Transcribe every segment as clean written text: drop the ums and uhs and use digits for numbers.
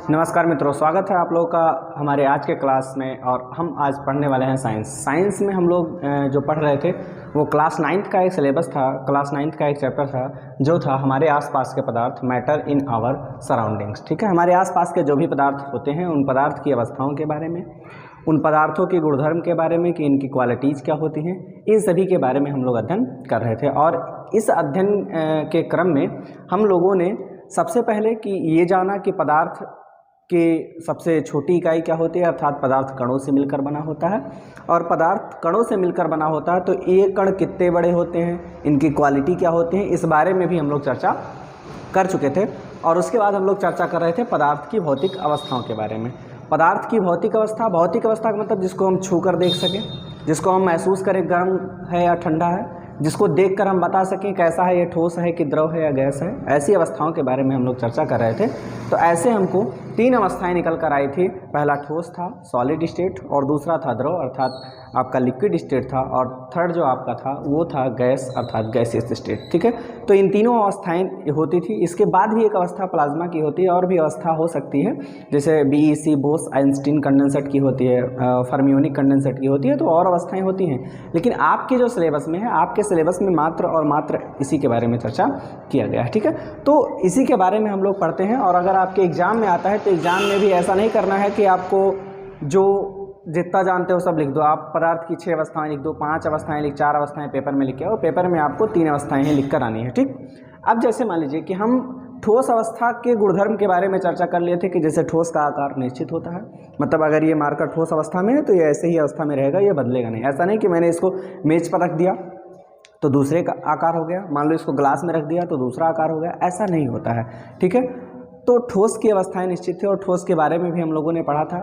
नमस्कार मित्रों, स्वागत है आप लोगों का हमारे आज के क्लास में। और हम आज पढ़ने वाले हैं साइंस में हम लोग जो पढ़ रहे थे वो क्लास 9th का एक सिलेबस था, क्लास 9th का एक चैप्टर था जो था हमारे आसपास के पदार्थ, मैटर इन आवर सराउंडिंग्स। ठीक है, हमारे आसपास के जो भी पदार्थ होते हैं उन पदार्थ की अवस्थाओं के बारे में, उन पदार्थों के गुणधर्म के बारे में कि इनकी क्वालिटीज़ क्या होती हैं, इन सभी के बारे में हम लोग अध्ययन कर रहे थे। और इस अध्ययन के क्रम में हम लोगों ने सबसे पहले कि ये जाना कि पदार्थ कि सबसे छोटी इकाई क्या होती है, अर्थात पदार्थ कणों से मिलकर बना होता है। और पदार्थ कणों से मिलकर बना होता है तो ये कण कितने बड़े होते हैं, इनकी क्वालिटी क्या होती है, इस बारे में भी हम लोग चर्चा कर चुके थे। और उसके बाद हम लोग चर्चा कर रहे थे पदार्थ की भौतिक अवस्थाओं के बारे में। पदार्थ की भौतिक अवस्था का मतलब जिसको हम छू कर देख सकें, जिसको हम महसूस करें गर्म है या ठंडा है, जिसको देखकर हम बता सकें कैसा है, ये ठोस है कि द्रव है या गैस है, ऐसी अवस्थाओं के बारे में हम लोग चर्चा कर रहे थे। तो ऐसे हमको 3 अवस्थाएं निकल कर आई थी। पहला ठोस था, सॉलिड स्टेट, और दूसरा था द्रव अर्थात आपका लिक्विड स्टेट था, और थर्ड जो आपका था वो था गैस अर्थात गैसियस स्टेट। ठीक है, तो इन तीनों अवस्थाएं होती थी। इसके बाद भी एक अवस्था प्लाज्मा की होती है, और भी अवस्था हो सकती है, जैसे BEC बोस आइंस्टीन कंडेंसेट की होती है, फर्मियोनिक कंडेंसेट की होती है, तो और अवस्थाएं होती हैं। लेकिन आपके जो सिलेबस में है, आपके सिलेबस में मात्र और मात्र इसी के बारे में चर्चा किया गया है। ठीक है, तो इसी के बारे में हम लोग पढ़ते हैं। और अगर आपके एग्ज़ाम में आता है तो एग्ज़ाम में भी ऐसा नहीं करना है कि आपको जो जितना जानते हो सब लिख दो। आप पदार्थ की 6 अवस्थाएं लिख दो, 5 अवस्थाएं लिख, 4 अवस्थाएं पेपर में लिख के आओ। पेपर में आपको 3 अवस्थाएं ही लिख कर आनी है। ठीक, अब जैसे मान लीजिए कि हम ठोस अवस्था के गुणधर्म के बारे में चर्चा कर लिए थे कि जैसे ठोस का आकार निश्चित होता है, मतलब अगर ये मार्कर ठोस अवस्था में है तो ये ऐसे ही अवस्था में रहेगा, ये बदलेगा नहीं। ऐसा नहीं कि मैंने इसको मेज पर रख दिया तो दूसरे का आकार हो गया, मान लो इसको ग्लास में रख दिया तो दूसरा आकार हो गया, ऐसा नहीं होता है। ठीक है, तो ठोस की अवस्थाएं निश्चित थे, और ठोस के बारे में भी हम लोगों ने पढ़ा था।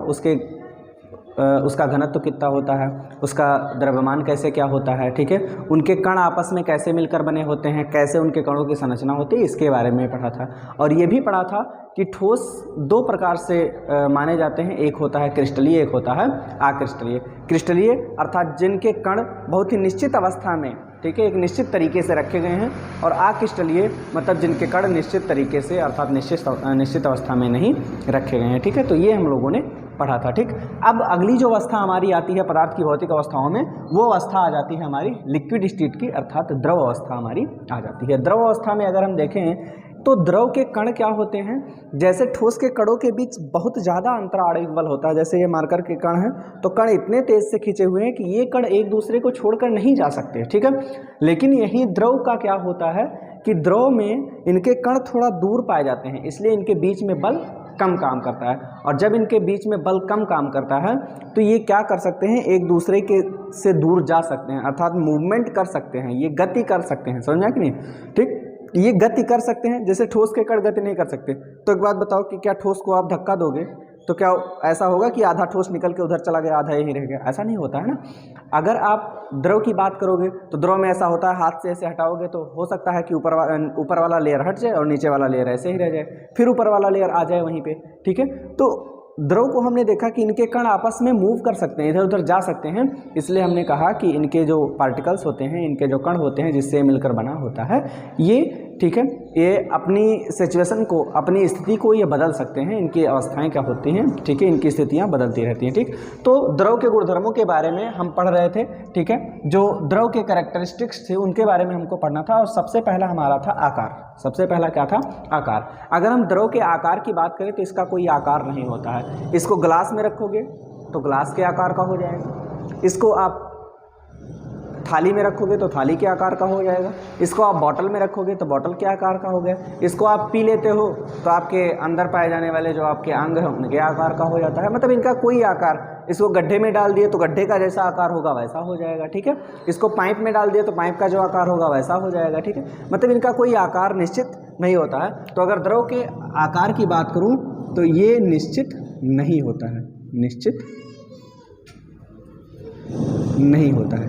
उसका घनत्व कितना होता है, उसका द्रव्यमान कैसे क्या होता है, ठीक है, उनके कण आपस में कैसे मिलकर बने होते हैं, कैसे उनके कणों की संरचना होती है, इसके बारे में पढ़ा था। और ये भी पढ़ा था कि ठोस 2 प्रकार से माने जाते हैं, एक होता है क्रिस्टलीय, एक होता है अक्रिस्टलीय। क्रिस्टलीय अर्थात जिनके कण बहुत ही निश्चित अवस्था में, ठीक है, एक निश्चित तरीके से रखे गए हैं, और अक्रिस्टलीय मतलब जिनके कण निश्चित तरीके से अर्थात निश्चित अवस्था में नहीं रखे गए हैं। ठीक है, तो ये हम लोगों ने पढ़ा था। ठीक, अब अगली जो अवस्था हमारी आती है पदार्थ की भौतिक अवस्थाओं में, वो अवस्था आ जाती है हमारी लिक्विड स्टेट की, अर्थात द्रव अवस्था हमारी आ जाती है। द्रव अवस्था में अगर हम देखें तो द्रव के कण क्या होते हैं, जैसे ठोस के कणों के बीच बहुत ज़्यादा अंतराणु बल होता है। जैसे ये मार्कर के कण हैं तो कण इतने तेज से खींचे हुए हैं कि ये कण एक दूसरे को छोड़कर नहीं जा सकते। ठीक है, लेकिन यही द्रव का क्या होता है कि द्रव में इनके कण थोड़ा दूर पाए जाते हैं, इसलिए इनके बीच में बल कम काम करता है। और जब इनके बीच में बल कम काम करता है तो ये क्या कर सकते हैं, एक दूसरे के से दूर जा सकते हैं, अर्थात मूवमेंट कर सकते हैं, ये गति कर सकते हैं। समझा कि नहीं? ठीक, ये गति कर सकते हैं, जैसे ठोस के कण गति नहीं कर सकते। तो एक बात बताओ कि क्या ठोस को आप धक्का दोगे तो क्या ऐसा होगा कि आधा ठोस निकल के उधर चला गया, आधा यही रह गया? ऐसा नहीं होता है ना। अगर आप द्रव की बात करोगे तो द्रव में ऐसा होता है, हाथ से ऐसे हटाओगे तो हो सकता है कि ऊपर वाला लेयर हट जाए और नीचे वाला लेयर ऐसे ही रह जाए, फिर ऊपर वाला लेयर आ जाए वहीं पे। ठीक है, तो द्रव को हमने देखा कि इनके कण आपस में मूव कर सकते हैं, इधर उधर जा सकते हैं, इसलिए हमने कहा कि इनके जो पार्टिकल्स होते हैं, इनके जो कण होते हैं जिससे मिलकर बना होता है ये, ठीक है, ये अपनी सिचुएशन को, अपनी स्थिति को ये बदल सकते हैं। इनकी अवस्थाएं क्या होती हैं, ठीक है, इनकी स्थितियां बदलती रहती हैं। ठीक, तो द्रव के गुणधर्मों के बारे में हम पढ़ रहे थे। ठीक है, जो द्रव के कैरेक्टरिस्टिक्स थे उनके बारे में हमको पढ़ना था। और सबसे पहला हमारा था आकार। सबसे पहला क्या था? आकार। अगर हम द्रव के आकार की बात करें तो इसका कोई आकार नहीं होता है। इसको ग्लास में रखोगे तो ग्लास के आकार का हो जाएगा, इसको आप थाली में रखोगे तो थाली के आकार का हो जाएगा, इसको आप बॉटल में रखोगे तो बॉटल के आकार का हो गया, इसको आप पी लेते हो तो आपके अंदर पाए जाने वाले जो आपके अंग हैं उनके आकार का हो जाता है। मतलब इनका कोई आकार, इसको गड्ढे में डाल दिए तो गड्ढे का जैसा आकार होगा वैसा हो जाएगा। ठीक है, इसको पाइप में डाल दिए तो पाइप का जो आकार होगा वैसा हो जाएगा। ठीक है, मतलब इनका कोई आकार निश्चित नहीं होता है। तो अगर द्रव के आकार की बात करूँ तो ये निश्चित नहीं होता है, निश्चित नहीं होता है,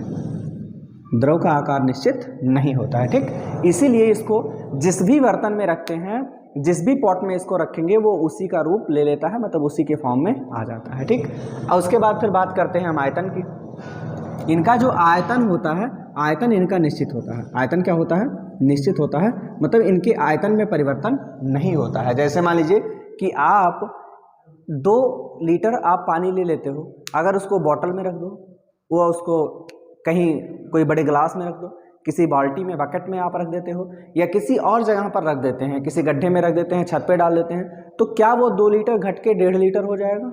द्रव का आकार निश्चित नहीं होता है। ठीक, इसीलिए इसको जिस भी बर्तन में रखते हैं, जिस भी पॉट में इसको रखेंगे वो उसी का रूप ले लेता है, मतलब उसी के फॉर्म में आ जाता है। ठीक, और उसके बाद फिर बात करते हैं हम आयतन की। इनका जो आयतन होता है, आयतन इनका निश्चित होता है। आयतन क्या होता है? निश्चित होता है, मतलब इनके आयतन में परिवर्तन नहीं होता है। जैसे मान लीजिए कि आप 2 लीटर आप पानी ले लेते हो, अगर उसको बॉटल में रख दो, वो उसको कहीं कोई बड़े गिलास में रख दो, किसी बाल्टी में, बकेट में आप रख देते हो, या किसी और जगह पर रख देते हैं, किसी गड्ढे में रख देते हैं, छत पे डाल देते हैं, तो क्या वो 2 लीटर घट के 1.5 लीटर हो जाएगा?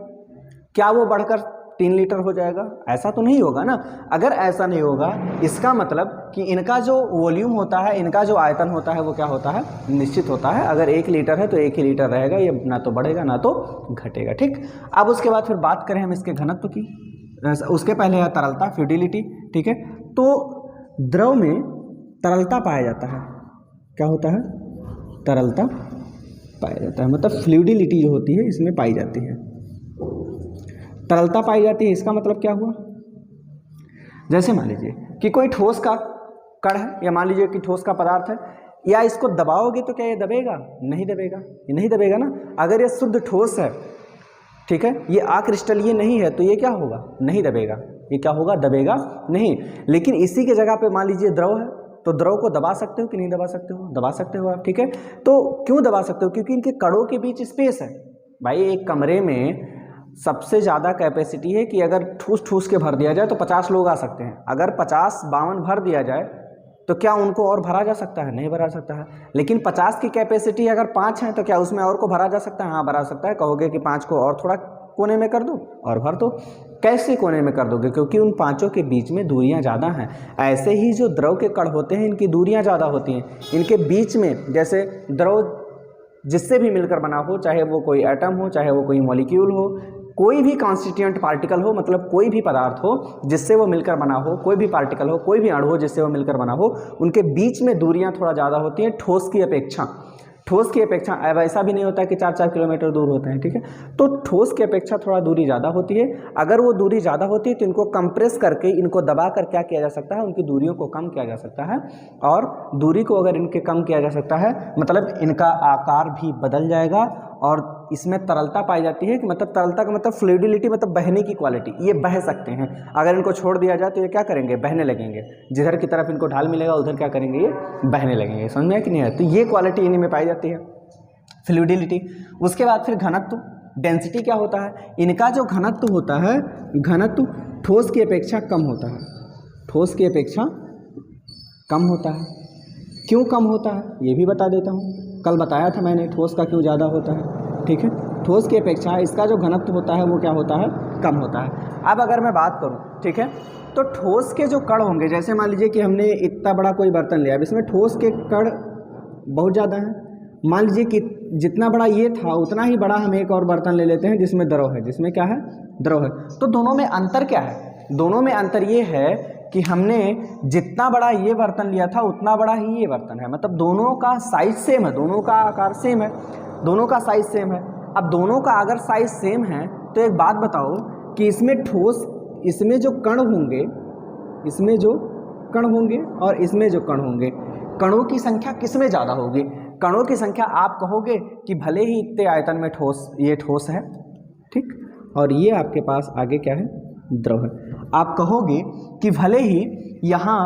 क्या वो बढ़कर 3 लीटर हो जाएगा? ऐसा तो नहीं होगा ना। अगर ऐसा नहीं होगा, इसका मतलब कि इनका जो वॉल्यूम होता है, इनका जो आयतन होता है, वो क्या होता है? निश्चित होता है। अगर 1 लीटर है तो 1 ही लीटर रहेगा, ये ना तो बढ़ेगा ना तो घटेगा। ठीक, अब उसके बाद फिर बात करें हम इसके घनत्व की। उसके पहले है तरलता, फ्लूइडिटी। ठीक है, तो द्रव में तरलता पाया जाता है। क्या होता है? तरलता पाया जाता है, मतलब फ्लूइडिटी जो होती है इसमें पाई जाती है, तरलता पाई जाती है। इसका मतलब क्या हुआ? जैसे मान लीजिए कि कोई ठोस का कण है, या मान लीजिए कि ठोस का पदार्थ है, या इसको दबाओगे तो क्या ये दबेगा? नहीं दबेगा, ये नहीं दबेगा ना। अगर ये शुद्ध ठोस है, ठीक है, ये अक्रिस्टलीय नहीं है, तो ये क्या होगा? नहीं दबेगा। ये क्या होगा? दबेगा नहीं। लेकिन इसी के जगह पे मान लीजिए द्रव है, तो द्रव को दबा सकते हो कि नहीं दबा सकते हो? दबा सकते हो आप। ठीक है, तो क्यों दबा सकते हो? क्योंकि इनके कणों के बीच स्पेस है। भाई एक कमरे में सबसे ज़्यादा कैपेसिटी है कि अगर ठूस ठूस के भर दिया जाए तो 50 लोग आ सकते हैं। अगर 50-52 भर दिया जाए तो क्या उनको और भरा जा सकता है? नहीं भरा सकता है। लेकिन 50 की कैपेसिटी अगर 5 है तो क्या उसमें और को भरा जा सकता है? हाँ, भरा सकता है। कहोगे कि 5 को और थोड़ा कोने में कर दो और भर दो। कैसे कोने में कर दोगे? क्योंकि उन 5 के बीच में दूरियां ज़्यादा हैं। ऐसे ही जो द्रव के कण होते हैं, इनकी दूरियां ज़्यादा होती हैं। इनके बीच में, जैसे द्रव जिससे भी मिलकर बना हो, चाहे वो कोई एटम हो, चाहे वो कोई मॉलिक्यूल हो, कोई भी कॉन्स्टिट्यूएंट पार्टिकल हो, मतलब कोई भी पदार्थ हो जिससे वो मिलकर बना हो, कोई भी पार्टिकल हो, कोई भी अणु हो जिससे वो मिलकर बना हो, उनके बीच में दूरियां थोड़ा ज़्यादा होती हैं ठोस की अपेक्षा। ठोस की अपेक्षा अब ऐसा भी नहीं होता है कि 4-4 किलोमीटर दूर होते हैं। ठीक है, तो ठोस की अपेक्षा थोड़ा दूरी ज़्यादा होती है। अगर वो दूरी ज़्यादा होती है तो इनको कंप्रेस करके, इनको दबा कर क्या किया जा सकता है? उनकी दूरियों को कम किया जा सकता है। और दूरी को अगर इनके कम किया जा सकता है, मतलब इनका आकार भी बदल जाएगा। और इसमें तरलता पाई जाती है, कि मतलब तरलता का मतलब फ्लूइडिटी, मतलब बहने की क्वालिटी। ये बह सकते हैं। अगर इनको छोड़ दिया जाए तो ये क्या करेंगे? बहने लगेंगे। जिधर की तरफ इनको ढाल मिलेगा उधर क्या करेंगे? ये बहने लगेंगे। समझ में है कि नहीं है? तो ये क्वालिटी इन्हीं में पाई जाती है, फ्लूइडिटी। उसके बाद फिर घनत्व, डेंसिटी क्या होता है? इनका जो घनत्व होता है, घनत्व ठोस की अपेक्षा कम होता है। ठोस की अपेक्षा कम होता है। क्यों कम होता है ये भी बता देता हूँ। कल बताया था मैंने ठोस का क्यों ज़्यादा होता है। ठीक है, ठोस की अपेक्षा इसका जो घनत्व होता है वो क्या होता है? कम होता है। अब अगर मैं बात करूँ, ठीक है, तो ठोस के जो कण होंगे, जैसे मान लीजिए कि हमने इतना बड़ा कोई बर्तन लिया, अब इसमें ठोस के कण बहुत ज़्यादा हैं। मान लीजिए कि जितना बड़ा ये था उतना ही बड़ा हम एक और बर्तन ले लेते हैं जिसमें द्रव है, जिसमें क्या है? द्रव है। तो दोनों में अंतर क्या है? दोनों में अंतर ये है कि हमने जितना बड़ा ये बर्तन लिया था उतना बड़ा ही ये बर्तन है, मतलब दोनों का साइज सेम है, दोनों का आकार सेम है, दोनों का साइज सेम है। अब दोनों का अगर साइज सेम है तो एक बात बताओ कि इसमें ठोस, इसमें जो कण होंगे, इसमें जो कण होंगे और इसमें जो कण होंगे, कणों की संख्या किसमें ज़्यादा होगी? कणों की संख्या आप कहोगे कि भले ही इतने आयतन में ठोस, ये ठोस है, ठीक, और ये आपके पास आगे क्या है? द्रव है। आप कहोगे कि भले ही यहाँ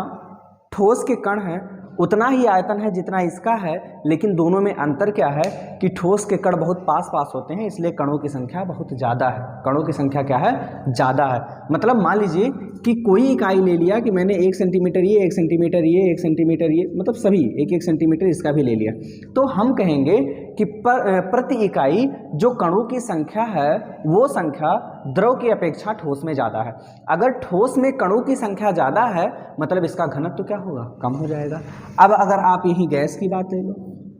ठोस के कण हैं, उतना ही आयतन है जितना इसका है, लेकिन दोनों में अंतर क्या है कि ठोस के कण बहुत पास पास होते हैं, इसलिए कणों की संख्या बहुत ज़्यादा है। कणों की संख्या क्या है? ज़्यादा है। मतलब मान लीजिए कि कोई इकाई ले लिया कि मैंने 1 सेंटीमीटर ये, 1 सेंटीमीटर ये, 1 सेंटीमीटर ये, मतलब सभी 1-1 सेंटीमीटर इसका भी ले लिया, तो हम कहेंगे कि प्रति इकाई जो कणों की संख्या है वो संख्या द्रव की अपेक्षा ठोस में ज़्यादा है। अगर ठोस में कणों की संख्या ज़्यादा है मतलब इसका घनत्व क्या होगा? कम हो जाएगा। अब अगर आप यहीं गैस की बात ले लो,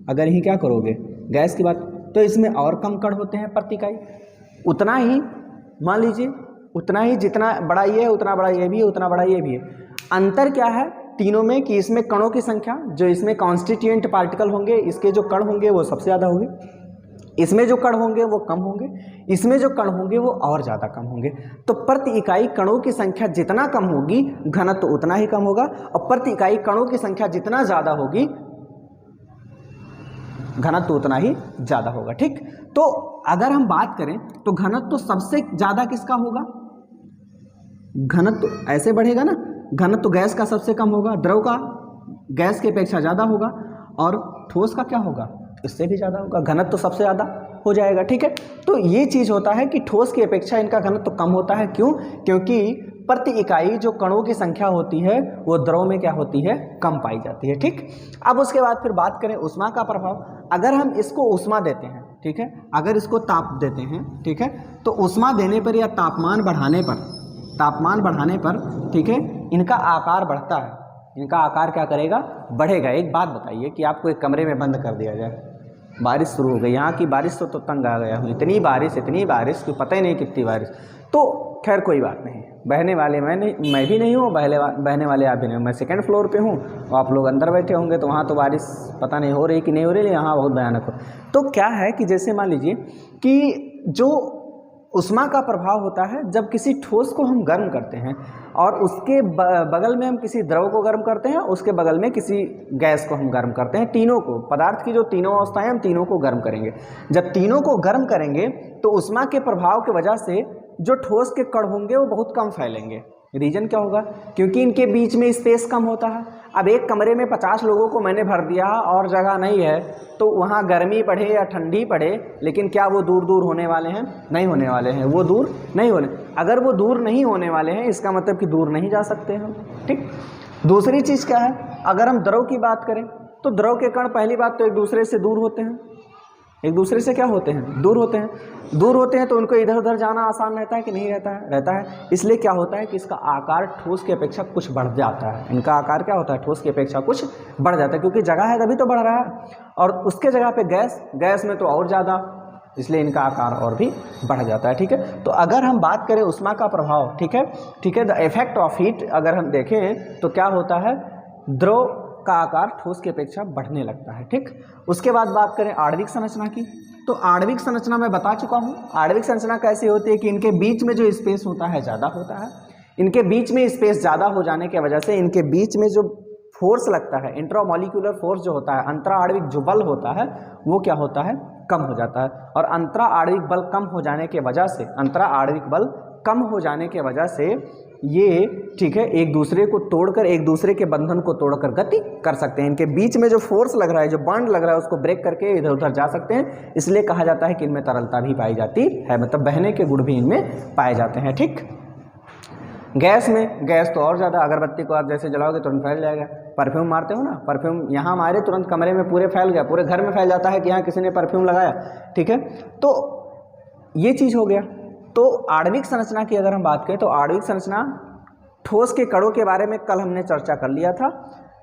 अगर यहीं क्या करोगे? गैस की बात, तो इसमें और कम कण होते हैं प्रति इकाई, उतना ही, मान लीजिए उतना ही, जितना बड़ा ये है उतना बड़ा ये भी है, उतना बड़ा ये भी है। अंतर क्या है तीनों में कि इसमें कणों की संख्या, जो इसमें कॉन्स्टिट्यूएंट पार्टिकल होंगे, इसके जो कण होंगे वो सबसे ज़्यादा होंगे, इसमें जो कण होंगे वो कम होंगे, इसमें जो कण होंगे वो और ज़्यादा कम होंगे। तो प्रति इकाई कणों की संख्या जितना कम होगी घनत्व उतना ही कम होगा, और प्रति इकाई कणों की संख्या जितना ज़्यादा होगी घनत्व उतना ही ज़्यादा होगा। ठीक, तो अगर हम बात करें तो घनत्व तो सबसे ज़्यादा किसका होगा? घनत्व ऐसे बढ़ेगा ना, घनत्व गैस का सबसे कम होगा, द्रव का गैस की अपेक्षा ज़्यादा होगा, और ठोस का क्या होगा, इससे भी ज़्यादा होगा, घनत्व तो सबसे ज़्यादा हो जाएगा। ठीक है, तो ये चीज़ होता है कि ठोस की अपेक्षा इनका घनत्व तो कम होता है। क्यों? क्योंकि प्रति इकाई जो कणों की संख्या होती है वो द्रव में क्या होती है, कम पाई जाती है। ठीक, अब उसके बाद फिर बात करें ऊष्मा का प्रभाव। अगर हम इसको ऊष्मा देते हैं, ठीक है, अगर इसको ताप देते हैं, ठीक है, तो ऊष्मा देने पर या तापमान बढ़ाने पर, ठीक है, इनका आकार बढ़ता है। इनका आकार क्या करेगा, बढ़ेगा। एक बात बताइए कि आपको एक कमरे में बंद कर दिया जाए, बारिश शुरू हो गई, यहाँ की बारिश से तो तंग आ गया हूँ, इतनी बारिश कि पता ही नहीं कितनी बारिश। तो खैर कोई बात नहीं, बहने वाले मैं भी नहीं हूँ, बहने वाले आप भी नहीं हो। मैं सेकंड फ्लोर पे हूँ और आप लोग अंदर बैठे होंगे, तो वहाँ तो बारिश पता नहीं हो रही कि नहीं हो रही, यहाँ बहुत भयानक हो। तो क्या है कि जैसे मान लीजिए कि जो ऊष्मा का प्रभाव होता है जब किसी ठोस को हम गर्म करते हैं और उसके बगल में हम किसी द्रव को गर्म करते हैं, उसके बगल में किसी गैस को हम गर्म करते हैं, तीनों को, पदार्थ की जो तीनों अवस्थाएं, हम तीनों को गर्म करेंगे। जब तीनों को गर्म करेंगे तो ऊष्मा के प्रभाव की वजह से जो ठोस के कण होंगे वो बहुत कम फैलेंगे। रीजन क्या होगा, क्योंकि इनके बीच में स्पेस कम होता है। अब एक कमरे में 50 लोगों को मैंने भर दिया और जगह नहीं है, तो वहाँ गर्मी पड़े या ठंडी पड़े, लेकिन क्या वो दूर दूर होने वाले हैं? नहीं होने वाले हैं, वो दूर नहीं होने। अगर वो दूर नहीं होने वाले हैं, इसका मतलब कि दूर नहीं जा सकते हम। ठीक, दूसरी चीज़ क्या है, अगर हम द्रव की बात करें तो द्रव के कण पहली बात तो एक दूसरे से दूर होते हैं, एक दूसरे से क्या होते हैं, दूर होते हैं। दूर होते हैं तो उनको इधर उधर जाना आसान रहता है कि नहीं रहता है? रहता है। इसलिए क्या होता है कि इसका आकार ठोस की अपेक्षा कुछ बढ़ जाता है। इनका आकार क्या होता है, ठोस की अपेक्षा कुछ बढ़ जाता है, क्योंकि जगह है तभी तो बढ़ रहा है। और उसके जगह पे गैस में तो और ज़्यादा, इसलिए इनका आकार और भी बढ़ जाता है। ठीक है, तो अगर हम बात करें ऊष्मा का प्रभाव, ठीक है, द इफेक्ट ऑफ हीट अगर हम देखें तो क्या होता है, द्रव का आकार ठोस की अपेक्षा बढ़ने लगता है। ठीक, उसके बाद बात करें आणविक संरचना की, तो आणविक संरचना मैं बता चुका हूँ। आणविक संरचना कैसी होती है कि इनके बीच में जो स्पेस होता है ज़्यादा होता है। इनके बीच में स्पेस ज़्यादा हो जाने की वजह से इनके बीच में जो फोर्स लगता है, इंट्रामॉलिक्यूलर फोर्स जो होता है, अंतरा आणविक जो बल होता है, वो क्या होता है, कम हो जाता है। और अंतरा आणविक बल कम हो जाने की वजह से, अंतरा आणविक बल कम हो जाने की वजह से ये, ठीक है, एक दूसरे को तोड़कर, एक दूसरे के बंधन को तोड़कर गति कर सकते हैं। इनके बीच में जो फोर्स लग रहा है, जो बॉन्ड लग रहा है, उसको ब्रेक करके इधर उधर जा सकते हैं। इसलिए कहा जाता है कि इनमें तरलता भी पाई जाती है, मतलब बहने के गुण भी इनमें पाए जाते हैं। ठीक, गैस तो और ज़्यादा, अगरबत्ती को आप जैसे जलाओगे तुरंत फैल जाएगा। परफ्यूम मारते हो ना, परफ्यूम यहाँ मारे तुरंत कमरे में पूरे फैल गया, पूरे घर में फैल जाता है कि यहाँ किसी ने परफ्यूम लगाया। ठीक है, तो ये चीज़ हो गया। तो आणविक संरचना की अगर हम बात करें तो आणविक संरचना, ठोस के कणों के बारे में कल हमने चर्चा कर लिया था।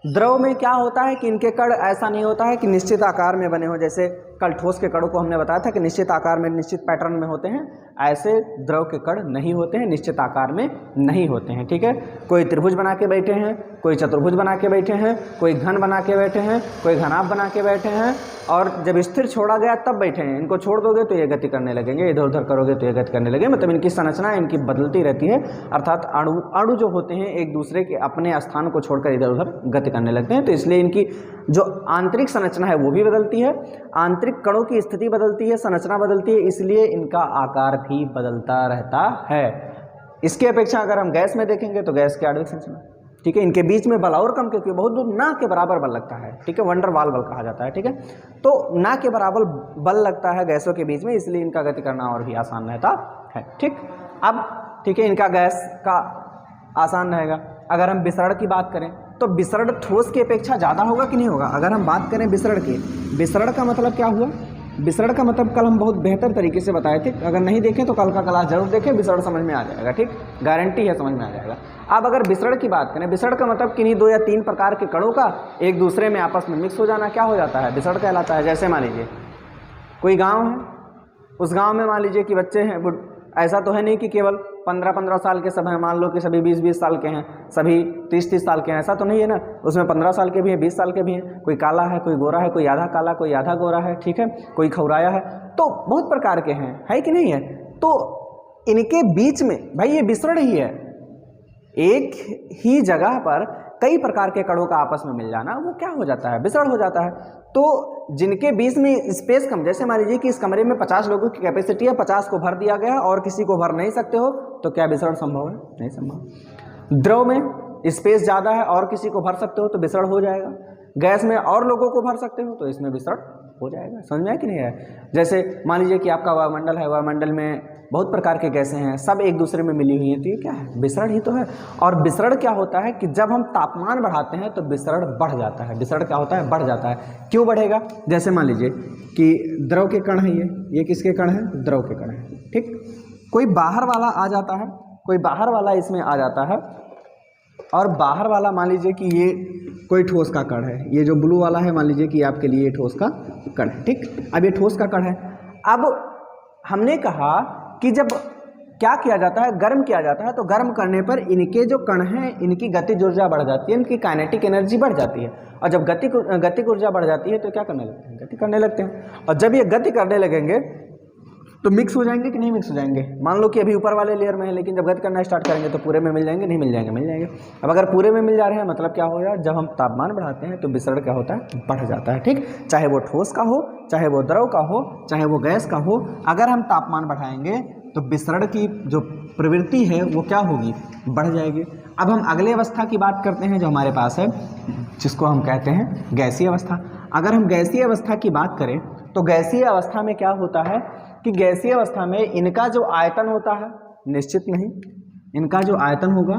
द्रव में क्या होता है कि इनके कण ऐसा नहीं होता है कि निश्चित आकार में बने हो, जैसे कल ठोस के कणों को हमने बताया था कि निश्चित आकार में, निश्चित पैटर्न में होते हैं। ऐसे द्रव के कण नहीं होते हैं, निश्चित आकार में नहीं होते हैं। ठीक है, कोई त्रिभुज बना के बैठे हैं, कोई चतुर्भुज बना के बैठे हैं, कोई घन बना के बैठे हैं, कोई घनाभ बना के बैठे हैं, और जब स्थिर छोड़ा गया तब बैठे हैं। इनको छोड़ दोगे तो ये गति करने लगेंगे, इधर उधर करोगे तो ये गति करने लगेंगे। मतलब इनकी संरचना इनकी बदलती रहती है, अर्थात अणु जो होते हैं एक दूसरे के अपने स्थान को छोड़कर इधर उधर गति करने लगते हैं। तो इसलिए इनकी जो आंतरिक संरचना है वो भी बदलती है, आंतरिक कणों की स्थिति बदलती है, संरचना बदलती है, इसलिए इनका आकार भी बदलता रहता है। इसके अपेक्षा अगर हम गैस में देखेंगे तो गैस की आणविक संरचना, ठीक है, इनके बीच में बल और कम, क्योंकि बहुत दूर ना के बराबर बल लगता है। ठीक है, वंडर वाल बल कहा जाता है। ठीक है, तो ना के बराबर बल लगता है गैसों के बीच में, इसलिए इनका गति करना और भी आसान रहता है। ठीक, अब ठीक है, इनका गैस का आसान रहेगा। अगर हम विसरण की बात करें तो विसरण ठोस की अपेक्षा ज़्यादा होगा कि नहीं होगा? अगर हम बात करें विसरण की, विसरण का मतलब क्या हुआ? विसरण का मतलब कल हम बहुत बेहतर तरीके से बताए थे, अगर नहीं देखें तो कल का क्लास जरूर देखें, विसरण समझ में आ जाएगा। ठीक, गारंटी है समझ में आ जाएगा। अब अगर विसरण की बात करें, विसरण का मतलब किन्हीं 2 या 3 प्रकार के कणों का एक दूसरे में आपस में मिक्स हो जाना, क्या हो जाता है? विसरण कहलाता है। जैसे मान लीजिए कोई गाँव है, उस गाँव में मान लीजिए कि बच्चे हैं, ऐसा तो है नहीं कि केवल 15-15 साल के सब हैं, मान लो कि सभी 20-20 साल के हैं, सभी 30-30 साल के हैं, ऐसा तो नहीं है ना। उसमें 15 साल के भी हैं, 20 साल के भी हैं, कोई काला है, कोई गोरा है, कोई आधा काला, कोई आधा गोरा है, ठीक है, कोई खौराया है, तो बहुत प्रकार के हैं, है कि नहीं है? तो इनके बीच में भाई ये विसरण ही है, एक ही जगह पर कई प्रकार के कणों का आपस में मिल जाना, वो क्या हो जाता है? विसरण हो जाता है। तो जिनके बीच में स्पेस कम, जैसे मान लीजिए कि इस कमरे में 50 लोगों की कैपेसिटी है, 50 को भर दिया गया है और किसी को भर नहीं सकते हो, तो क्या विसरण संभव है? नहीं संभव। द्रव में स्पेस ज़्यादा है और किसी को भर सकते हो तो विसरण हो जाएगा, गैस में और लोगों को भर सकते हो तो इसमें विसरण हो जाएगा। समझ में आया कि नहीं आया? जैसे मान लीजिए कि आपका वायुमंडल है, वायुमंडल में बहुत प्रकार के गैसें हैं, सब एक दूसरे में मिली हुई हैं, तो ये क्या है? विसरण ही तो है। और विसरण क्या होता है कि जब हम तापमान बढ़ाते हैं तो विसरण बढ़ जाता है। विसरण क्या होता है? बढ़ जाता है। क्यों बढ़ेगा? जैसे मान लीजिए कि द्रव के कण है, ये किसके कण है? द्रव के कण है, ठीक। कोई बाहर वाला आ जाता है, कोई बाहर वाला इसमें आ जाता है, और बाहर वाला मान लीजिए कि ये कोई ठोस का कण है, ये जो ब्लू वाला है मान लीजिए कि आपके लिए ठोस का कण है, ठीक। अब ये ठोस का कण है। अब हमने कहा कि जब क्या किया जाता है? गर्म किया जाता है, तो गर्म करने पर इनके जो कण हैं इनकी गतिज ऊर्जा बढ़ जाती है, इनकी काइनेटिक एनर्जी बढ़ जाती है। और जब गतिक ऊर्जा बढ़ जाती है तो क्या करने लगते हैं? गति करने लगते हैं। और जब ये गति करने लगेंगे तो मिक्स हो जाएंगे कि नहीं मिक्स हो जाएंगे? मान लो कि अभी ऊपर वाले लेयर में है, लेकिन जब गति करना स्टार्ट करेंगे तो पूरे में मिल जाएंगे, नहीं मिल जाएंगे? मिल जाएंगे। अब अगर पूरे में मिल जा रहे हैं मतलब क्या हो जाए? जब हम तापमान बढ़ाते हैं तो विसरण क्या होता है? बढ़ जाता है, ठीक। चाहे वो ठोस का हो, चाहे वो द्रव का हो, चाहे वो गैस का हो, अगर हम तापमान बढ़ाएंगे तो विसरण की जो प्रवृत्ति है वो क्या होगी? बढ़ जाएगी। अब हम अगले अवस्था की बात करते हैं जो हमारे पास है, जिसको हम कहते हैं गैसीय अवस्था। अगर हम गैसीय अवस्था की बात करें तो गैसीय अवस्था में क्या होता है कि गैसीय अवस्था में इनका जो आयतन होता है निश्चित नहीं, इनका जो आयतन होगा,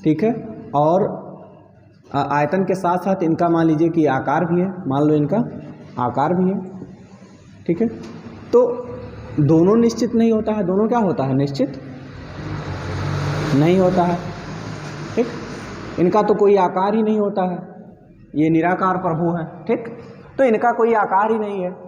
ठीक है, और आयतन के साथ साथ इनका मान लीजिए कि आकार भी है, मान लो इनका आकार भी है, ठीक है। तो दोनों निश्चित नहीं होता है, दोनों क्या होता है? निश्चित नहीं होता है, ठीक। इनका तो कोई आकार ही नहीं होता है, ये निराकार प्रभु है, ठीक। तो इनका कोई आकार ही नहीं है।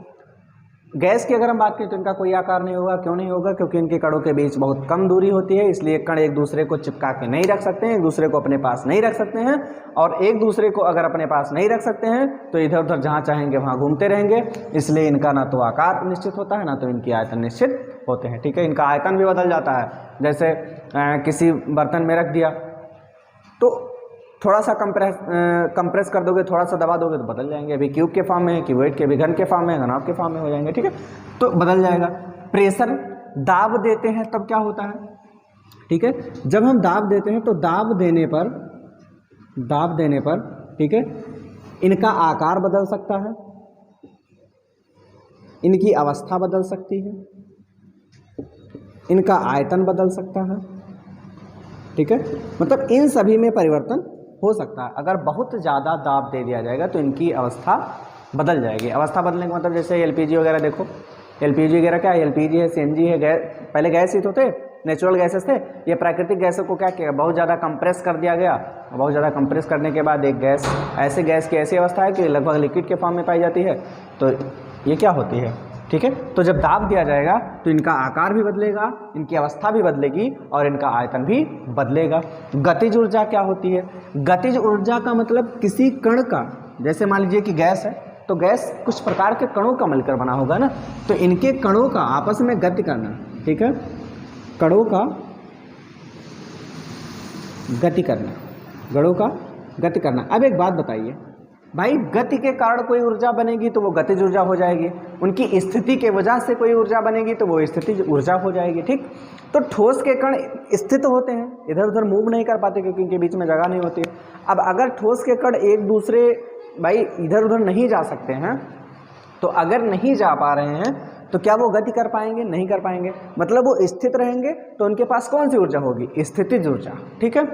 गैस की अगर हम बात करें तो इनका कोई आकार नहीं होगा। क्यों नहीं होगा? क्योंकि इनके कणों के बीच बहुत कम दूरी होती है, इसलिए कण एक दूसरे को चिपका के नहीं रख सकते हैं, एक दूसरे को अपने पास नहीं रख सकते हैं। और एक दूसरे को अगर अपने पास नहीं रख सकते हैं तो इधर उधर जहाँ चाहेंगे वहाँ घूमते रहेंगे, इसलिए इनका ना तो आकार निश्चित होता है ना तो इनकी आयतन निश्चित होते हैं, ठीक है। इनका आयतन भी बदल जाता है। जैसे किसी बर्तन में रख दिया तो थोड़ा सा कंप्रेस कर दोगे, थोड़ा सा दबा दोगे तो बदल जाएंगे, अभी क्यूब के फॉर्म में है, क्यूबॉइड के, अभी घन के फॉर्म में, घनाभ के फॉर्म में हो जाएंगे, ठीक है। तो बदल जाएगा। प्रेशर, दाब देते हैं तब क्या होता है? ठीक है, जब हम दाब देते हैं तो दाब देने पर ठीक है, इनका आकार बदल सकता है, इनकी अवस्था बदल सकती है, इनका आयतन बदल सकता है, ठीक है। मतलब इन सभी में परिवर्तन हो सकता है। अगर बहुत ज़्यादा दाब दे दिया जाएगा तो इनकी अवस्था बदल जाएगी। अवस्था बदलने का मतलब जैसे एलपीजी वगैरह देखो, एलपीजी वगैरह क्या है? एलपीजी है, सीएनजी है, गैस, पहले गैस ही तो थे, नेचुरल गैसेस थे। ये प्राकृतिक गैसों को क्या किया? बहुत ज़्यादा कंप्रेस कर दिया गया। बहुत ज़्यादा कंप्रेस करने के बाद एक गैस, ऐसे गैस की ऐसी अवस्था है कि लगभग लिक्विड के फॉर्म में पाई जाती है। तो ये क्या होती है? ठीक है, तो जब दाब दिया जाएगा तो इनका आकार भी बदलेगा, इनकी अवस्था भी बदलेगी और इनका आयतन भी बदलेगा। गतिज ऊर्जा क्या होती है? गतिज ऊर्जा का मतलब किसी कण का, जैसे मान लीजिए कि गैस है तो गैस कुछ प्रकार के कणों का मिलकर बना होगा ना, तो इनके कणों का आपस में गति करना, ठीक है, कणों का गति करना, गणों का गति करना। अब एक बात बताइए भाई, गति के कारण कोई ऊर्जा बनेगी तो वो गतिज ऊर्जा हो जाएगी, उनकी स्थिति के वजह से कोई ऊर्जा बनेगी तो वो स्थितिज ऊर्जा हो जाएगी, ठीक। तो ठोस के कण स्थित होते हैं, इधर उधर मूव नहीं कर पाते क्योंकि इनके बीच में जगह नहीं होती है। अब अगर ठोस के कण एक दूसरे भाई इधर उधर नहीं जा सकते हैं, तो अगर नहीं जा पा रहे हैं तो क्या वो गति कर पाएंगे? नहीं कर पाएंगे। मतलब वो स्थित रहेंगे तो उनके पास कौन सी ऊर्जा होगी? स्थितिज ऊर्जा, ठीक है।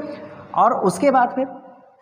और उसके बाद फिर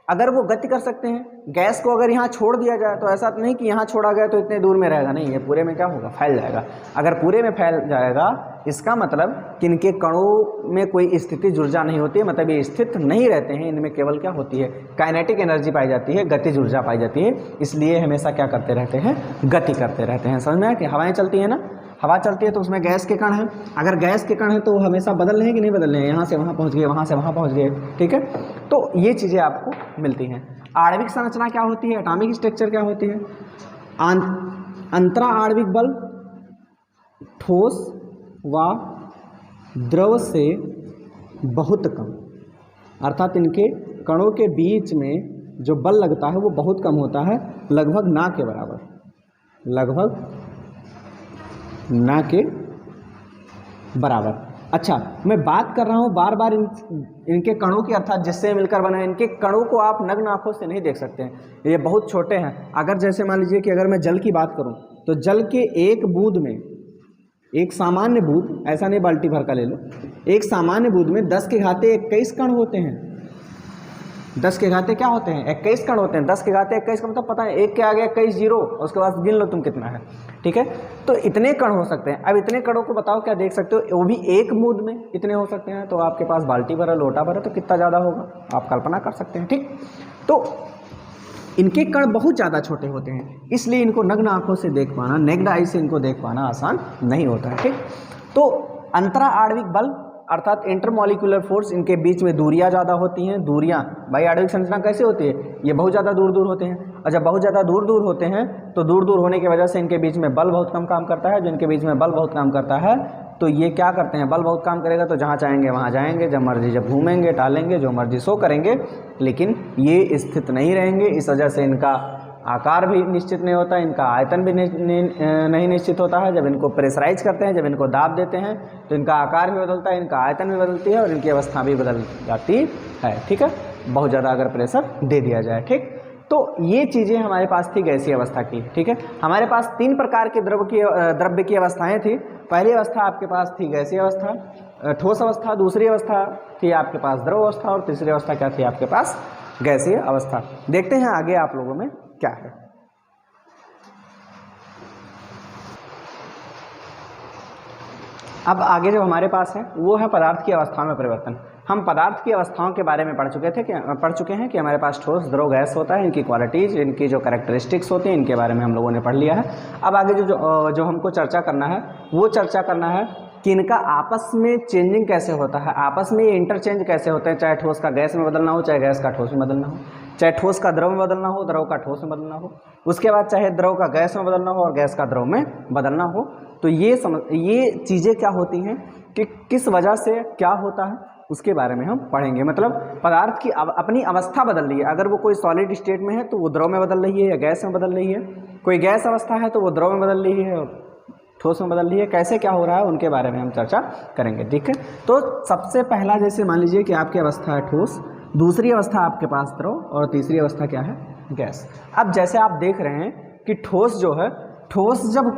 अगर वो गति कर सकते हैं, गैस को अगर यहाँ छोड़ दिया जाए तो ऐसा नहीं कि यहाँ छोड़ा गया तो इतने दूर में रहेगा, नहीं, ये पूरे में क्या होगा? फैल जाएगा। अगर पूरे में फैल जाएगा इसका मतलब कि इनके कणों में कोई स्थितिज ऊर्जा नहीं होती है, मतलब ये स्थित नहीं रहते हैं, इनमें केवल क्या होती है? काइनेटिक एनर्जी पाई जाती है, गतिज ऊर्जा पाई जाती है। इसलिए हमेशा क्या करते रहते हैं? गति करते रहते हैं। समझ में आया कि हवाएं चलती हैं ना, हवा चलती है तो उसमें गैस के कण हैं, अगर गैस के कण हैं तो हमेशा बदल रहे हैं कि नहीं बदल रहे हैं? यहाँ से वहाँ पहुँच गए, वहाँ से वहाँ पहुँच गए, ठीक है। तो ये चीज़ें आपको मिलती हैं। आणविक संरचना क्या होती है? एटॉमिक स्ट्रक्चर क्या होती है? अंतरा आणविक बल ठोस व द्रव से बहुत कम, अर्थात इनके कणों के बीच में जो बल लगता है वो बहुत कम होता है, लगभग ना के बराबर, लगभग ना के बराबर, अच्छा, मैं बात कर रहा हूँ बार बार इनके कणों की, अर्थात जिससे मिलकर बने इनके कणों को आप नग्न आंखों से नहीं देख सकते हैं, ये बहुत छोटे हैं। अगर जैसे मान लीजिए कि अगर मैं जल की बात करूँ तो जल के एक बूंद में, एक सामान्य बूंद, ऐसा नहीं बाल्टी भर का ले लो, एक सामान्य बूंद में 10 के घाते 21 कण होते हैं। 10 के घाते क्या होते हैं? 21 कण होते हैं। 10 के घाते 21 का मतलब पता है, एक के आगे 21 जीरो, उसके बाद गिन लो तुम कितना है, ठीक है। तो इतने कण हो सकते हैं। अब इतने कणों को बताओ क्या देख सकते हो, वो भी एक बूंद में इतने हो सकते हैं। तो आपके पास बाल्टी भरा, लोटा भरा, तो कितना ज़्यादा होगा आप कल्पना कर सकते हैं, ठीक। तो इनके कण बहुत ज़्यादा छोटे होते हैं, इसलिए इनको नग्न आंखों से देख पाना, नेक्ड आई से इनको देख पाना आसान नहीं होता है, ठीक। तो अंतरा आणविक बल अर्थात इंटरमॉलिक्यूलर फोर्स, इनके बीच में दूरियां ज़्यादा होती हैं। दूरियां भाई आणविक संरचना कैसे होती है, ये बहुत ज़्यादा दूर दूर होते हैं, और जब बहुत ज़्यादा दूर दूर होते हैं तो दूर दूर होने की वजह से इनके बीच में बल बहुत कम काम करता है। जो इनके बीच में बल बहुत काम करता है तो ये क्या करते हैं, बल बहुत काम करेगा तो जहाँ चाहेंगे वहाँ जाएंगे, जब मर्जी जब घूमेंगे टालेंगे, जो मर्जी सो करेंगे, लेकिन ये स्थित नहीं रहेंगे। इस वजह से इनका आकार भी निश्चित नहीं होता, इनका आयतन भी नहीं निश्चित होता है। जब इनको प्रेशराइज करते हैं, जब इनको दाब देते हैं तो इनका आकार भी बदलता है, इनका आयतन भी बदलती है और इनकी अवस्था भी बदल जाती है, ठीक है, बहुत ज़्यादा अगर प्रेशर दे दिया जाए, ठीक। तो ये चीज़ें हमारे पास थी गैसीय अवस्था की, ठीक है। हमारे पास 3 प्रकार के द्रव्य की अवस्थाएँ थी। पहली अवस्था आपके पास थी गैसीय अवस्था, ठोस अवस्था, दूसरी अवस्था थी आपके पास द्रव अवस्था, और तीसरी अवस्था क्या थी आपके पास, गैसीय अवस्था। देखते हैं आगे आप लोगों में क्या है। अब आगे जो हमारे पास है वो है पदार्थ की अवस्था में परिवर्तन। हम पदार्थ की अवस्थाओं के बारे में पढ़ चुके हैं कि हमारे पास ठोस, द्रव, गैस होता है, इनकी क्वालिटीज, इनकी जो कैरेक्टरिस्टिक्स होती हैं, इनके बारे में हम लोगों ने पढ़ लिया है। अब आगे जो हमको चर्चा करना है वो चर्चा करना है कि इनका आपस में चेंजिंग कैसे होता है, आपस में ये इंटरचेंज कैसे होते हैं, चाहे ठोस का गैस में बदलना हो, चाहे गैस का ठोस में बदलना हो, चाहे ठोस का द्रव में बदलना हो, द्रव का ठोस में बदलना हो, उसके बाद चाहे द्रव का गैस में बदलना हो और गैस का द्रव में बदलना हो। तो ये चीज़ें क्या होती हैं कि किस वजह से क्या होता है उसके बारे में हम पढ़ेंगे। मतलब पदार्थ की अपनी अवस्था बदल रही है, अगर वो कोई सॉलिड स्टेट में है तो वो द्रव में बदल रही है या गैस में बदल रही है, कोई गैस अवस्था है तो वो द्रव में बदल रही है और ठोस में बदल रही है, कैसे क्या हो रहा है उनके बारे में हम चर्चा करेंगे, ठीक है। तो सबसे पहला जैसे मान लीजिए कि आपकी अवस्था है ठोस, दूसरी अवस्था आपके पास द्रव और तीसरी अवस्था क्या है, गैस। अब जैसे आप देख रहे हैं कि ठोस जो है, ठोस जब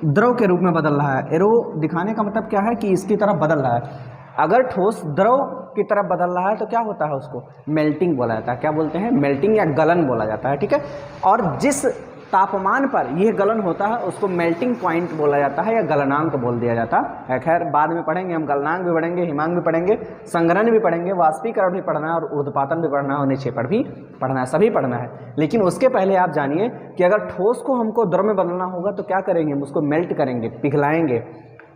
द्रव के रूप में बदल रहा है, एरो दिखाने का मतलब क्या है कि इसकी तरफ बदल रहा है। अगर ठोस द्रव की तरफ बदल रहा है तो क्या होता है, उसको मेल्टिंग बोला जाता है। क्या बोलते हैं, मेल्टिंग या गलन बोला जाता है, ठीक है। और जिस तापमान पर यह गलन होता है उसको मेल्टिंग पॉइंट बोला जाता है या गलनांक बोल दिया जाता है। खैर बाद में पढ़ेंगे हम, गलनांक भी पढ़ेंगे, हिमांक भी पढ़ेंगे, संघनन भी पढ़ेंगे, वाष्पीकरण भी पढ़ना है और ऊर्ध्वपातन भी पढ़ना है और निक्षेपण भी पढ़ना है, सभी पढ़ना है। लेकिन उसके पहले आप जानिए कि अगर ठोस को हमको द्रव में बदलना होगा तो क्या करेंगे, हम उसको मेल्ट करेंगे, पिघलाएंगे।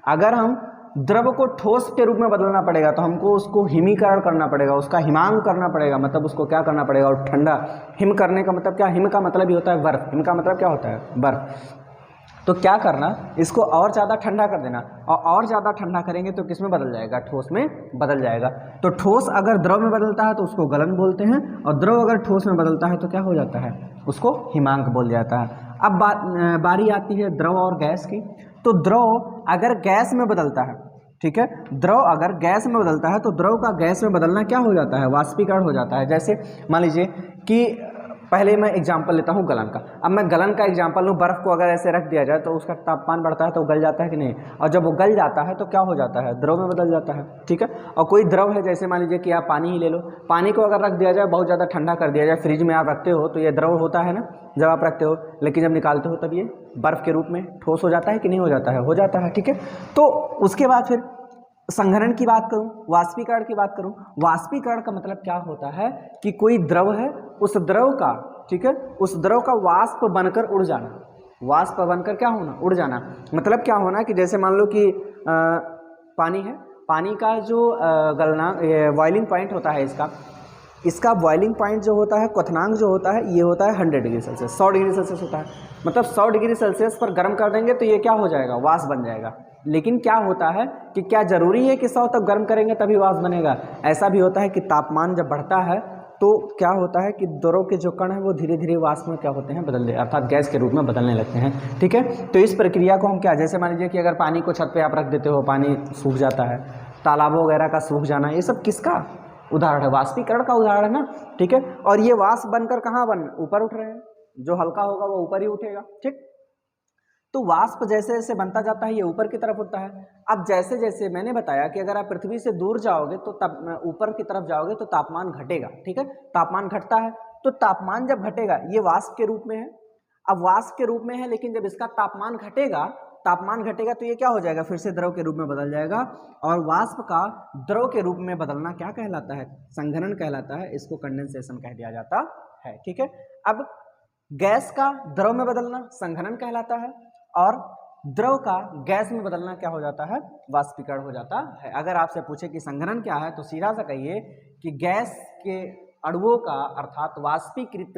अगर हम द्रव को ठोस के रूप में बदलना पड़ेगा तो हमको उसको हिमीकरण करना पड़ेगा, उसका हिमांक करना पड़ेगा, मतलब उसको क्या करना पड़ेगा, और ठंडा। हिम करने का मतलब क्या, हिम का मतलब ही होता है बर्फ, हिम का मतलब क्या होता है, बर्फ। तो क्या करना, इसको और ज़्यादा ठंडा कर देना, और ज़्यादा ठंडा करेंगे तो किस में बदल जाएगा, ठोस में बदल जाएगा। तो ठोस अगर द्रव में बदलता है तो उसको गलन बोलते हैं, और द्रव अगर ठोस में बदलता है तो क्या हो जाता है, उसको हिमांक बोल जाता है। अब बारी आती है द्रव और गैस की। तो द्रव अगर गैस में बदलता है, ठीक है, द्रव अगर गैस में बदलता है तो द्रव का गैस में बदलना क्या हो जाता है, वाष्पीकरण हो जाता है। जैसे मान लीजिए कि पहले मैं एग्जांपल लेता हूँ गलन का। अब मैं गलन का एग्जांपल लूँ, बर्फ़ को अगर ऐसे रख दिया जाए तो उसका तापमान बढ़ता है तो गल जाता है कि नहीं, और जब वो गल जाता है तो क्या हो जाता है, द्रव में बदल जाता है, ठीक है। और कोई द्रव है, जैसे मान लीजिए कि आप पानी ही ले लो, पानी को अगर रख दिया जाए, बहुत ज़्यादा ठंडा कर दिया जाए, फ्रिज में आप रखते हो तो ये द्रव होता है ना जब आप रखते हो, लेकिन जब निकालते हो तब ये बर्फ़ के रूप में ठोस हो जाता है कि नहीं हो जाता है, हो जाता है, ठीक है। तो उसके बाद फिर संघनन की बात करूं, वाष्पीकरण की बात करूं, वाष्पीकरण का मतलब क्या होता है कि कोई द्रव है, उस द्रव का, ठीक है, उस द्रव का वाष्प बनकर उड़ जाना, वाष्प बनकर क्या होना, उड़ जाना। मतलब क्या होना कि जैसे मान लो कि पानी है, पानी का जो गलनांक बॉइलिंग पॉइंट होता है, इसका बॉइलिंग पॉइंट जो होता है, क्वथनांक जो होता है, ये होता है 100 डिग्री सेल्सियस, 100 डिग्री सेल्सियस होता है। मतलब 100 डिग्री सेल्सियस पर गर्म कर देंगे तो ये क्या हो जाएगा, वाष्प बन जाएगा। लेकिन क्या होता है कि क्या ज़रूरी है कि 100 तक गर्म करेंगे तभी वाष्प बनेगा, ऐसा भी होता है कि तापमान जब बढ़ता है तो क्या होता है कि द्रव के जो कण हैं वो धीरे धीरे वाष्प में क्या होते हैं, बदलते, अर्थात गैस के रूप में बदलने लगते हैं, ठीक है। तो इस प्रक्रिया को हम क्या, जैसे मान लीजिए कि अगर पानी को छत पे आप रख देते हो, पानी सूख जाता है, तालाबों वगैरह का सूख जाना, ये सब किसका उदाहरण है? वाष्पीकरण का उदाहरण है ना, ठीक है। और ये वाष्प बनकर कहाँ ऊपर उठ रहे हैं, जो हल्का होगा वो ऊपर ही उठेगा, ठीक। तो वाष्प जैसे जैसे बनता जाता है ये ऊपर की तरफ उठता है। अब जैसे जैसे मैंने बताया कि अगर आप पृथ्वी से दूर जाओगे तो तब ऊपर की तरफ जाओगे तो तापमान घटेगा, ठीक है। तापमान घटता है, तो तापमान जब घटेगा, ये वाष्प के रूप में है, अब वाष्प के रूप में है, लेकिन जब इसका तापमान घटेगा तो ये क्या हो जाएगा, फिर से द्रव के रूप में बदल जाएगा। और वाष्प का द्रव के रूप में बदलना क्या कहलाता है? संघनन कहलाता है, इसको कंडेंसेशन कह दिया जाता है, ठीक है। अब गैस का द्रव में बदलना संघनन कहलाता है, और द्रव का गैस में बदलना क्या हो जाता है? वाष्पीकरण हो जाता है। अगर आपसे पूछे कि संघनन क्या है, तो सीधा सा कहिए कि गैस के अणुओं का, अर्थात वाष्पीकृत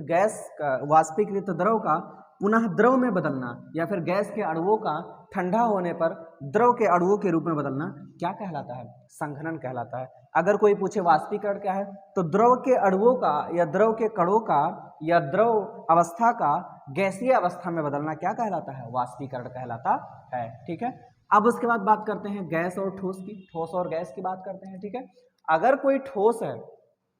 द्रव का पुनः द्रव में बदलना, या फिर गैस के अणुओं का ठंडा होने पर द्रव के अणुओं के रूप में बदलना क्या कहलाता है? संघनन कहलाता है। अगर कोई पूछे वाष्पीकरण क्या है, तो द्रव के अणुओं का या द्रव के कणों का या द्रव अवस्था का गैसीय अवस्था में बदलना क्या कहलाता है? वाष्पीकरण कहलाता है, ठीक है। अब उसके बाद बात करते हैं गैस और ठोस की, ठोस और गैस की बात करते हैं, ठीक है। अगर कोई ठोस है,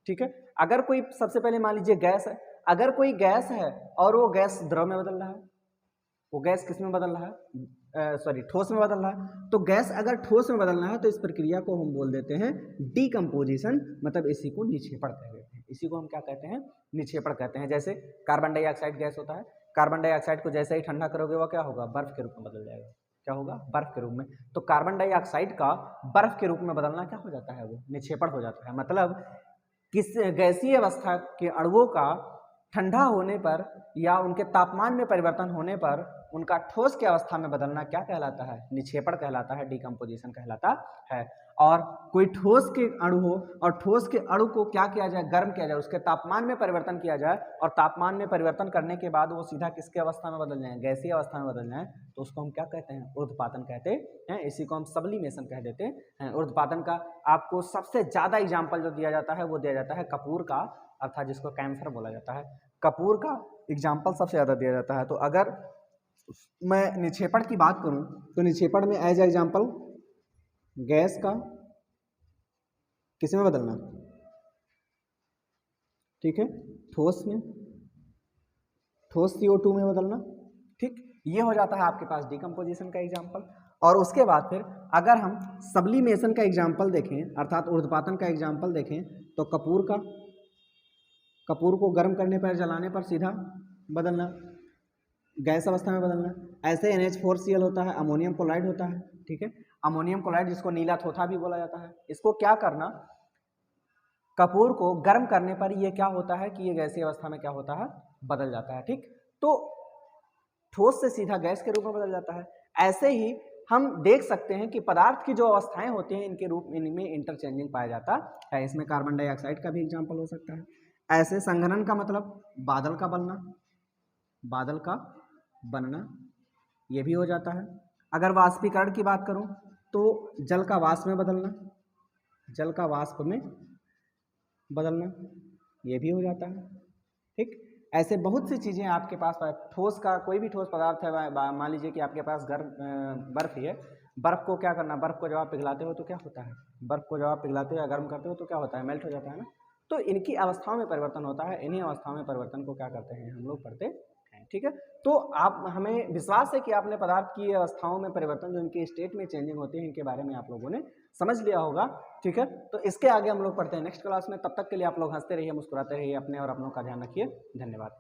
ठीक है, अगर कोई, सबसे पहले मान लीजिए गैस है, अगर कोई गैस है और वो गैस द्रव में बदल रहा है, वो गैस किस में बदल रहा है? ठोस में बदल रहा है। तो गैस अगर ठोस में बदलना है तो इस प्रक्रिया को हम बोल देते हैं डीकम्पोजिशन, मतलब इसी को निक्षेपण कह देते हैं। इसी को हम क्या कहते हैं? निक्षेपण कहते हैं। जैसे कार्बन डाइऑक्साइड गैस होता है, कार्बन डाइऑक्साइड को जैसे ही ठंडा करोगे वो क्या होगा? बर्फ के रूप में बदल जाएगा। क्या होगा? बर्फ के रूप में। तो कार्बन डाइऑक्साइड का बर्फ के रूप में बदलना क्या हो जाता है? वो निक्षेपण हो जाता है। मतलब किस गैसीय अवस्था के अणुओं का ठंडा होने पर या उनके तापमान में परिवर्तन होने पर उनका ठोस की अवस्था में बदलना क्या कहलाता है? निक्षेपण कहलाता है, डीकम्पोजिशन कहलाता है। और कोई ठोस के अणु हो और ठोस के अणु को क्या किया जाए? गर्म किया जाए, उसके तापमान में परिवर्तन किया जाए, और तापमान में परिवर्तन करने के बाद वो सीधा किसके अवस्था में बदल जाए? गैसीय अवस्था में बदल जाए, तो उसको हम क्या कहते हैं? ऊर्ध्वपातन कहते हैं। इसी को हम सब्लिमेशन कह देते हैं। ऊर्ध्वपातन का आपको सबसे ज्यादा एग्जाम्पल जो दिया जाता है वो दिया जाता है कपूर का, अर्थात जिसको कैम्फर बोला जाता है, कपूर का एग्जाम्पल सबसे ज्यादा दिया जाता है। तो अगर मैं निक्षेपण की बात करूं तो निक्षेपण में एज एग्जाम्पल गैस का किस में बदलना, ठीक है, ठोस में, ठोस CO2 में बदलना, ठीक, ये हो जाता है आपके पास डीकम्पोजिशन का एग्जाम्पल। और उसके बाद फिर अगर हम सब्लिमेशन का एग्जाम्पल देखें, अर्थात ऊर्ध्वपातन का एग्जाम्पल देखें, तो कपूर को गर्म करने पर, जलाने पर सीधा बदलना, गैस अवस्था में बदलना। ऐसे NH4Cl होता है, अमोनियम क्लोराइड होता है, ठीक है, अमोनियम क्लोराइड जिसको नीला थोथा भी बोला जाता है। इसको क्या करना, कपूर को गर्म करने पर ये क्या होता है कि ये गैसीय अवस्था में क्या होता है? बदल जाता है, ठीक। तो ठोस से सीधा गैस के रूप में बदल जाता है। ऐसे ही हम देख सकते हैं कि पदार्थ की जो अवस्थाएं होती हैं इनमें इंटरचेंजिंग पाया जाता है। इसमें कार्बन डाइऑक्साइड का भी एग्जाम्पल हो सकता है। ऐसे संघनन का मतलब बादल का बनना, बादल का बनना, ये भी हो जाता है। अगर वाष्पीकरण की बात करूं तो जल का वाष्प में बदलना, जल का वाष्प में बदलना, ये भी हो जाता है, ठीक। ऐसे बहुत सी चीज़ें आपके पास, ठोस का कोई भी ठोस पदार्थ है, मान लीजिए कि आपके पास बर्फ ही है, बर्फ को क्या करना, बर्फ को जब आप पिघलाते हो तो क्या होता है? बर्फ को जब आप पिघलाते हो या गर्म करते हो तो क्या होता है? मेल्ट हो जाता है ना। तो इनकी अवस्थाओं में परिवर्तन होता है, इन्हीं अवस्थाओं में परिवर्तन को क्या करते हैं? हम लोग पढ़ते हैं, ठीक है। तो आप, हमें विश्वास है कि आपने पदार्थ की अवस्थाओं में परिवर्तन, जो इनके स्टेट में चेंजिंग होते हैं, इनके बारे में आप लोगों ने समझ लिया होगा, ठीक है। तो इसके आगे हम लोग पढ़ते हैं नेक्स्ट क्लास में। तब तक के लिए आप लोग हंसते रहिए, मुस्कुराते रहिए, अपने और अपनों का ध्यान रखिए। धन्यवाद।